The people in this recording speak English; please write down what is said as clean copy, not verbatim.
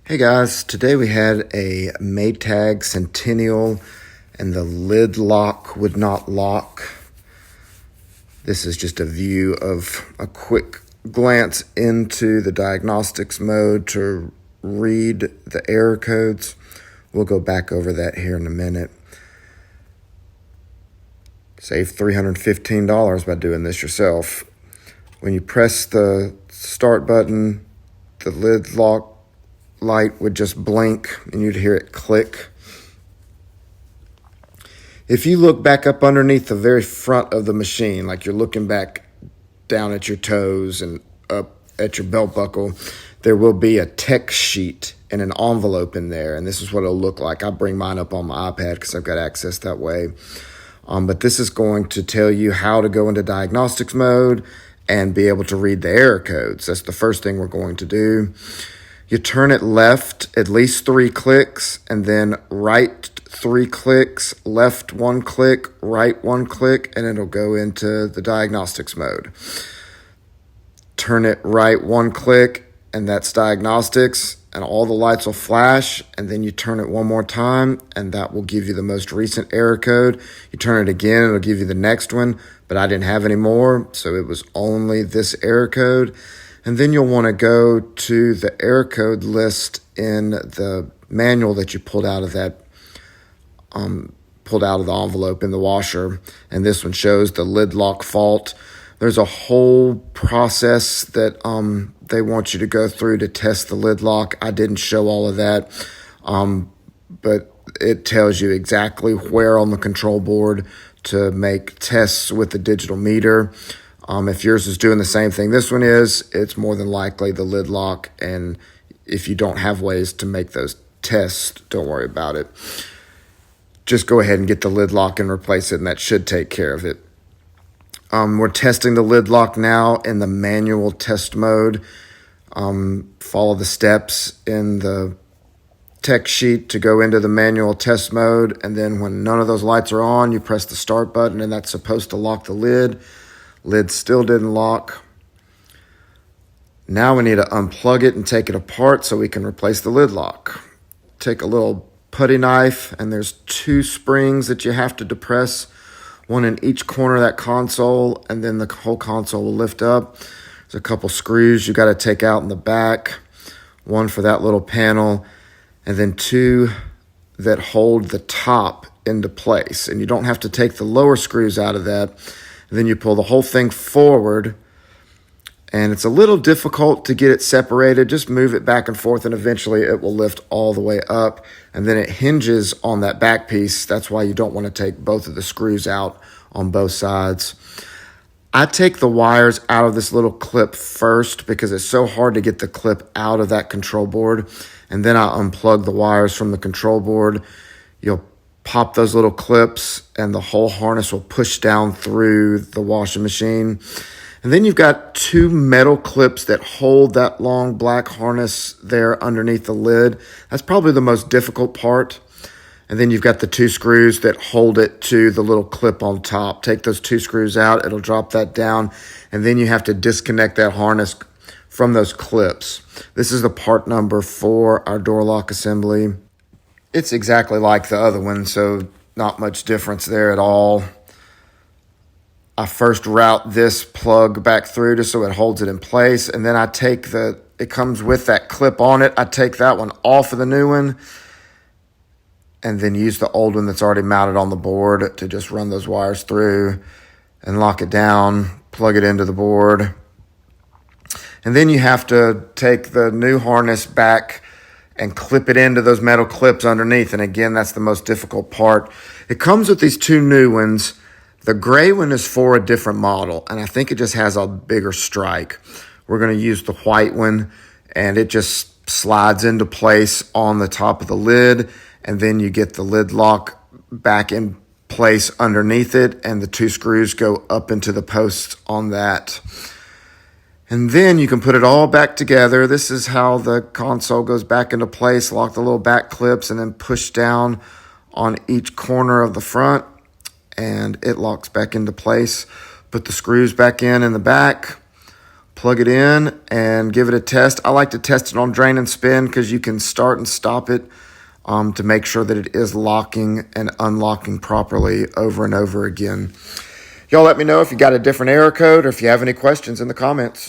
Hey guys, today we had a Maytag Centennial and the lid lock would not lock. This is just a view of a quick glance into the diagnostics mode to read the error codes. We'll go back over that here in a minute. Save $315 by doing this yourself. When you press the start button, the lid lock light would just blink and you'd hear it click. If you look back up underneath the very front of the machine, like you're looking back down at your toes and up at your belt buckle, there will be a text sheet and an envelope in there, and this is what it'll look like. I bring mine up on my iPad because I've got access that way. But this is going to tell you how to go into diagnostics mode and be able to read the error codes. That's the first thing we're going to do. You turn it left at least 3 clicks, and then right 3 clicks, left 1 click, right 1 click, and it'll go into the diagnostics mode. Turn it right 1 click, and that's diagnostics, and all the lights will flash, and then you turn it one more time, and that will give you the most recent error code. You turn it again, it'll give you the next one, but I didn't have any more, so it was only this error code. And then you'll want to go to the error code list in the manual that you pulled out of the envelope in the washer. And this one shows the lid lock fault. There's a whole process that they want you to go through to test the lid lock. I didn't show all of that, but it tells you exactly where on the control board to make tests with the digital meter. If yours is doing the same thing this one is, it's more than likely the lid lock. And if you don't have ways to make those tests, don't worry about it. Just go ahead and get the lid lock and replace it, and that should take care of it. We're testing the lid lock now in the manual test mode. Follow the steps in the text sheet to go into the manual test mode. And then when none of those lights are on, you press the start button, and that's supposed to lock the lid. Lid still didn't lock. Now we need to unplug it and take it apart so we can replace the lid lock. Take a little putty knife, and there's 2 springs that you have to depress, one in each corner of that console, and then the whole console will lift up. There's a couple screws you got to take out in the back, one for that little panel, and then 2 that hold the top into place. And you don't have to take the lower screws out of that. And then you pull the whole thing forward, and it's a little difficult to get it separated. Just move it back and forth, and eventually it will lift all the way up. And then it hinges on that back piece. That's why you don't want to take both of the screws out on both sides. I take the wires out of this little clip first because it's so hard to get the clip out of that control board. And then I unplug the wires from the control board. You'll pop those little clips, and the whole harness will push down through the washing machine. And then you've got 2 metal clips that hold that long black harness there underneath the lid. That's probably the most difficult part. And then you've got the 2 screws that hold it to the little clip on top. Take those 2 screws out, it'll drop that down, and then you have to disconnect that harness from those clips. This is the part number for our door lock assembly. It's exactly like the other one, so not much difference there at all. I first route this plug back through just so it holds it in place, and then I take it comes with that clip on it. I take that one off of the new one, and then use the old one that's already mounted on the board to just run those wires through and lock it down, plug it into the board. And then you have to take the new harness back and clip it into those metal clips underneath. And again, that's the most difficult part. It comes with these 2 new ones. The gray one is for a different model, and I think it just has a bigger strike. We're going to use the white one, and it just slides into place on the top of the lid, and then you get the lid lock back in place underneath it, and the 2 screws go up into the posts on that. And then you can put it all back together. This is how the console goes back into place. Lock the little back clips and then push down on each corner of the front, and it locks back into place. Put the screws back in the back. plug it in and give it a test. I like to test it on drain and spin because you can start and stop it to make sure that it is locking and unlocking properly over and over again. Y'all let me know if you got a different error code or if you have any questions in the comments.